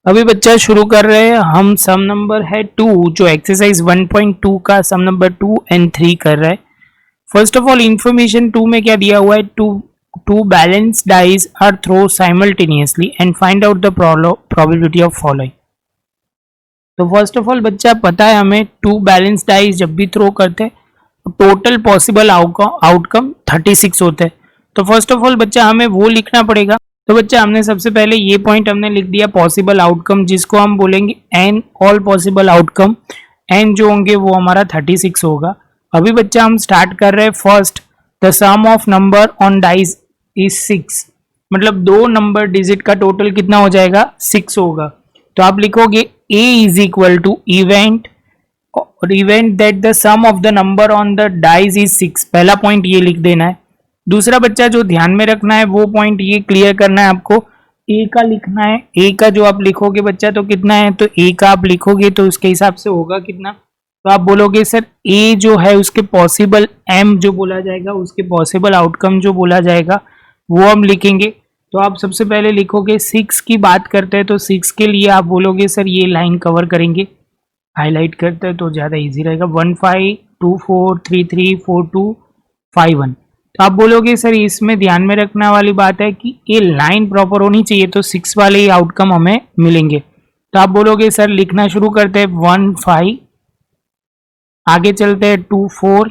अभी बच्चा शुरू कर रहे हैं हम। सम नंबर है 2 जो एक्सरसाइज 1.2 का सम नंबर 2 एंड 3 कर रहा है। फर्स्ट ऑफ ऑल इंफॉर्मेशन 2 में क्या दिया हुआ है, two balance dice are throw simultaneously and find out the probability of following. तो फर्स्ट ऑफ ऑल बच्चा पता है हमें 2 बैलेंस डाइज जब भी थ्रो करते हैं टोटल पॉसिबल आउटकम 36 होते हैं। तो फर्स्ट ऑफ ऑल बच्चा हमें वो लिखना पड़ेगा। तो बच्चा हमने सबसे पहले ये पॉइंट हमने लिख दिया पॉसिबल आउटकम, जिसको हम बोलेंगे n, all possible outcome n जो होंगे वो हमारा 36 होगा। अभी बच्चा हम स्टार्ट कर रहे हैं first, the sum of number on dice is 6, मतलब 2 नंबर डिजिट का टोटल कितना हो जाएगा 6 होगा। तो आप लिखोगे a is equal to event और event that the sum of the number on the dice is 6, पहला पॉइंट ये लिख देना है। दूसरा बच्चा जो ध्यान में रखना है वो पॉइंट ये क्लियर करना है आपको, ए का लिखना है। ए का जो आप लिखोगे बच्चा तो कितना है, तो ए का आप लिखोगे तो उसके हिसाब से होगा कितना, तो आप बोलोगे सर ए जो है उसके पॉसिबल एम जो बोला जाएगा, उसके पॉसिबल आउटकम जो बोला जाएगा वो हम लिखेंगे। तो आप सबसे पहले लिखोगे 6 की बात करते हैं तो 6 के लिए आप बोलोगे सर ये लाइन कवर करेंगे, हाईलाइट करते हैं तो ज़्यादा इजी रहेगा। 1 5 2 4 3 3 4 2 5 1। तो आप बोलोगे सर इसमें ध्यान में रखने वाली बात है कि ये लाइन प्रॉपर होनी चाहिए, तो 6 वाले ही आउटकम हमें मिलेंगे। तो आप बोलोगे सर लिखना शुरू करते हैं 1 5, आगे चलते हैं 2 4,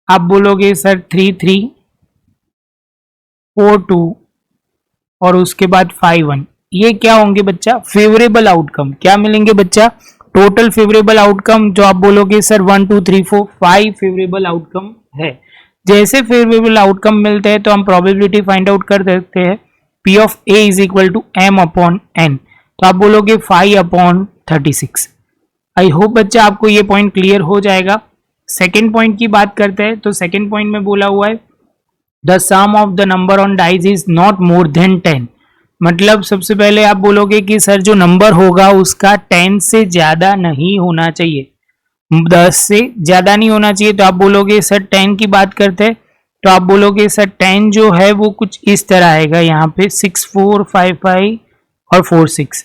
आप बोलोगे सर 3 3 4 2 और उसके बाद 5 1। ये क्या होंगे बच्चा फेवरेबल आउटकम, क्या मिलेंगे बच्चा टोटल फेवरेबल आउटकम, जो आप बोलोगे सर 1 2 3 4 5 फेवरेबल आउटकम है। जैसे फेवरेबल आउटकम मिलते हैं तो हम प्रोबेबिलिटी फाइंड आउट कर देते हैं, P of A is equal to M upon N। तो आप बोलोगे 5 अपॉन 36। आई होप बच्चा आपको ये पॉइंट क्लियर हो जाएगा। सेकेंड पॉइंट की बात करते हैं तो सेकेंड पॉइंट में बोला हुआ है the sum of the number on dice is not more than 10, मतलब सबसे पहले आप बोलोगे कि सर जो नंबर होगा उसका 10 से ज्यादा नहीं होना चाहिए, 10 से ज्यादा नहीं होना चाहिए। तो आप बोलोगे सर 10 की बात करते हैं तो आप बोलोगे सर 10 जो है वो कुछ इस तरह आएगा, यहाँ पे 6 4 5 5 और 4 6,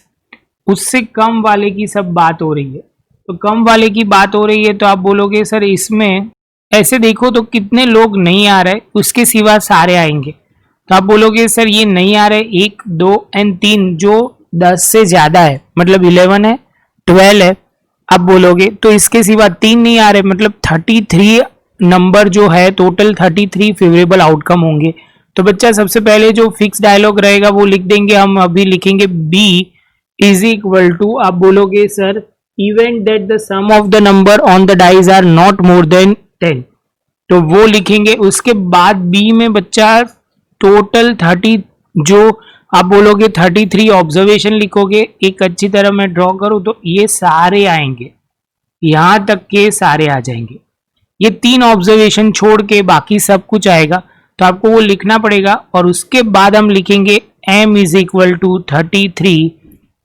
उससे कम वाले की सब बात हो रही है। तो कम वाले की बात हो रही है तो आप बोलोगे सर इसमें ऐसे देखो तो कितने लोग नहीं आ रहे, उसके सिवा सारे आएंगे। तो आप बोलोगे सर ये नहीं आ रहे 1 2 एंड 3 जो 10 से ज्यादा है, मतलब 11 है 12 है। आप बोलोगे तो इसके सिवा 3 नहीं आ रहे, मतलब 33 नंबर जो है टोटल 33 फेवरेबल आउटकम होंगे। तो बच्चा सबसे पहले जो फिक्स डायलॉग रहेगा वो लिख देंगे हम, अभी लिखेंगे B इज इक्वल टू, आप बोलोगे sir event that the sum of the number on the dice are not more than 10, तो वो लिखेंगे। उसके बाद बी में बच्चा टोटल 30 जो आप बोलोगे 33 ऑब्जर्वेशन लिखोगे, एक अच्छी तरह मैं ड्रॉ करूं तो ये सारे आएंगे, यहां तक के सारे आ जाएंगे। ये 3 ऑब्जर्वेशन छोड़ के बाकी सब कुछ आएगा, तो आपको वो लिखना पड़ेगा। और उसके बाद हम लिखेंगे m इज इक्वल टू 33,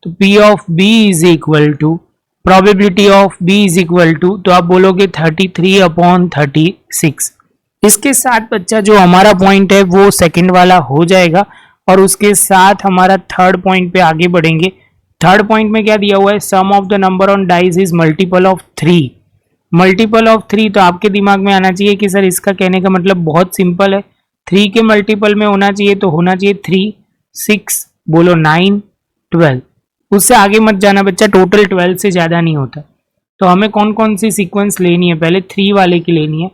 तो P of B is equal to probability of B is equal to, तो आप बोलोगे 33 अपॉन 36। इसके साथ बच्चा जो हमारा पॉइंट है वो सेकंड वाला हो जाएगा और उसके साथ हमारा थर्ड पॉइंट पे आगे बढ़ेंगे। थर्ड पॉइंट में क्या दिया हुआ है, sum of the number on dice is multiple of 3, multiple of 3। तो आपके दिमाग में आना चाहिए कि सर इसका कहने का मतलब बहुत सिंपल है, 3 के मल्टीपल में होना चाहिए, तो होना चाहिए 3 6 बोलो 9 12, उससे आगे मत जाना बच्चा, टोटल 12 से ज्यादा नहीं होता। तो हमें कौन कौन सी सीक्वेंस लेनी है, पहले 3 वाले की लेनी है,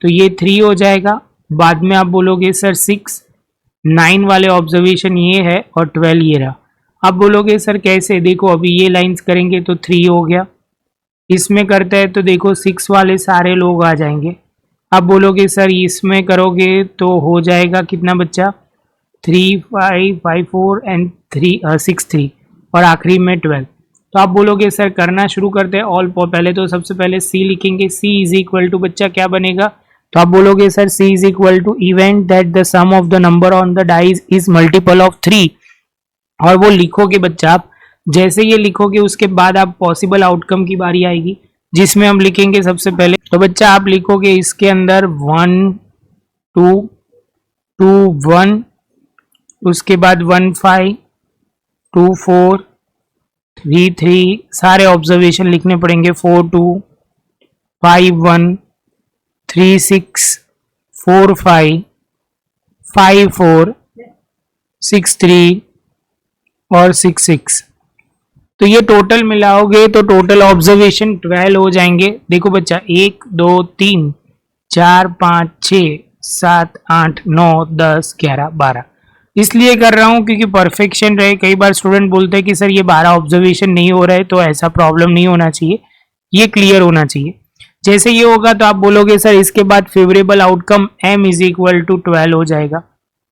तो ये 3 हो जाएगा। बाद में आप बोलोगे सर 6, 9 वाले ऑब्जर्वेशन ये है और 12 ये रहा। आप बोलोगे सर कैसे, देखो अभी ये लाइंस करेंगे तो 3 हो गया, इसमें करते हैं तो देखो 6 वाले सारे लोग आ जाएंगे। आप बोलोगे सर इसमें करोगे तो हो जाएगा कितना बच्चा 3 5 5 4 एंड 6 3 और आखिरी में 12। तो आप बोलोगे सर करना शुरू करते हैं ऑल, पहले तो सबसे पहले C लिखेंगे, C इज इक्वल टू बच्चा क्या बनेगा, तो आप बोलोगे sir C is equal to event that the sum of the number on the dice is multiple of 3, और वो लिखोगे बच्चा आप। जैसे ये लिखोगे उसके बाद आप पॉसिबल आउटकम की बारी आएगी, जिसमें हम लिखेंगे सबसे पहले, तो बच्चा आप लिखोगे इसके अंदर 1 2 2 1, उसके बाद 1 5 2 4 3 3, सारे ऑब्जर्वेशन लिखने पड़ेंगे। 4 2 5 1 3 6 4 5 5 4 6 3 और 6 6। तो ये टोटल मिलाओगे तो टोटल ऑब्जर्वेशन 12 हो जाएंगे। देखो बच्चा 1 2 3 4 5 6 7 8 9 10 11 12, इसलिए कर रहा हूं क्योंकि परफेक्शन रहे। कई बार स्टूडेंट बोलते हैं कि सर ये 12 ऑब्जर्वेशन नहीं हो रहा है, तो ऐसा प्रॉब्लम नहीं होना चाहिए, ये क्लियर होना चाहिए। जैसे ये होगा तो आप बोलोगे सर इसके बाद favourable outcome m is equal to 12 हो जाएगा।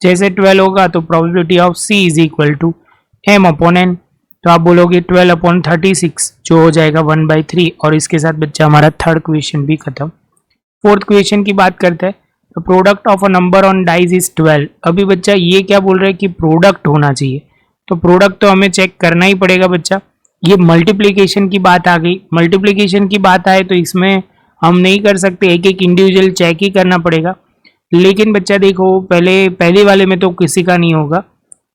जैसे 12 होगा तो probability of c is equal to m upon n, तो आप बोलोगे 12 अपॉन 36 जो हो जाएगा 1/3। और इसके साथ बच्चा हमारा थर्ड क्वेश्चन भी खत्म। फोर्थ क्वेश्चन की बात करते हैं। तो product of a number on dice is 12। अभी बच्चा ये क्या बोल रहा है कि प्रोडक्ट होना चाहिए, तो प्रोडक्ट तो हमें चेक करना ही पड़ेगा बच्चा। ये मल्टीप्लीकेशन की बात आ गई, मल्टीप्लीकेशन की बात आए तो इसमें हम नहीं कर सकते, एक एक इंडिविजुअल चेक ही करना पड़ेगा। लेकिन बच्चा देखो पहले वाले में तो किसी का नहीं होगा,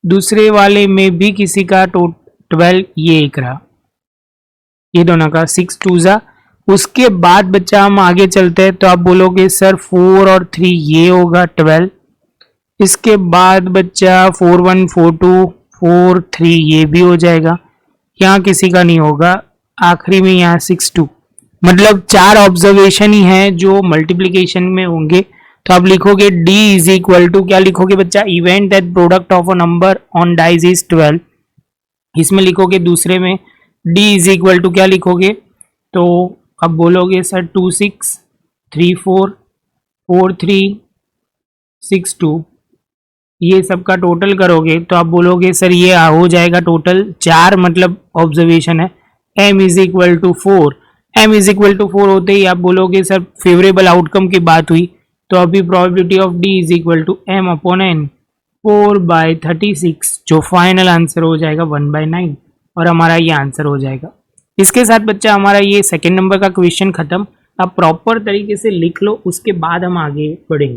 दूसरे वाले में भी किसी का। 12 ये एक रहा, ये दोनों का 6 2 जा। उसके बाद बच्चा हम आगे चलते हैं तो आप बोलोगे सर 4 और 3 ये होगा 12। इसके बाद बच्चा 4 1 4 2 4 3 ये भी हो जाएगा, यहाँ किसी का नहीं होगा। आखिरी में यहाँ 6 2, मतलब 4 ऑब्जर्वेशन ही हैं जो मल्टीप्लीकेशन में होंगे। तो आप लिखोगे d इज इक्वल टू, क्या लिखोगे बच्चा, event that product of a number on dice is 12। इसमें लिखोगे दूसरे में d इज इक्वल टू क्या लिखोगे, तो अब बोलोगे सर 2 6 3 4 4 3 6 2, ये सब का टोटल करोगे तो आप बोलोगे सर ये हो जाएगा टोटल 4, मतलब ऑब्जर्वेशन है। m is equal to 4, m is equal to 4 होते ही आप बोलोगे सर फेवरेबल आउटकम की बात हुई, तो अभी probability of d is equal to m upon n 4/36, जो फाइनल आंसर हो जाएगा 1/9, और हमारा ये आंसर हो जाएगा। इसके साथ बच्चा हमारा ये सेकंड नंबर का क्वेश्चन खत्म। आप प्रॉपर तरीके से लिख लो, उसके बाद हम आगे बढ़ेंगे।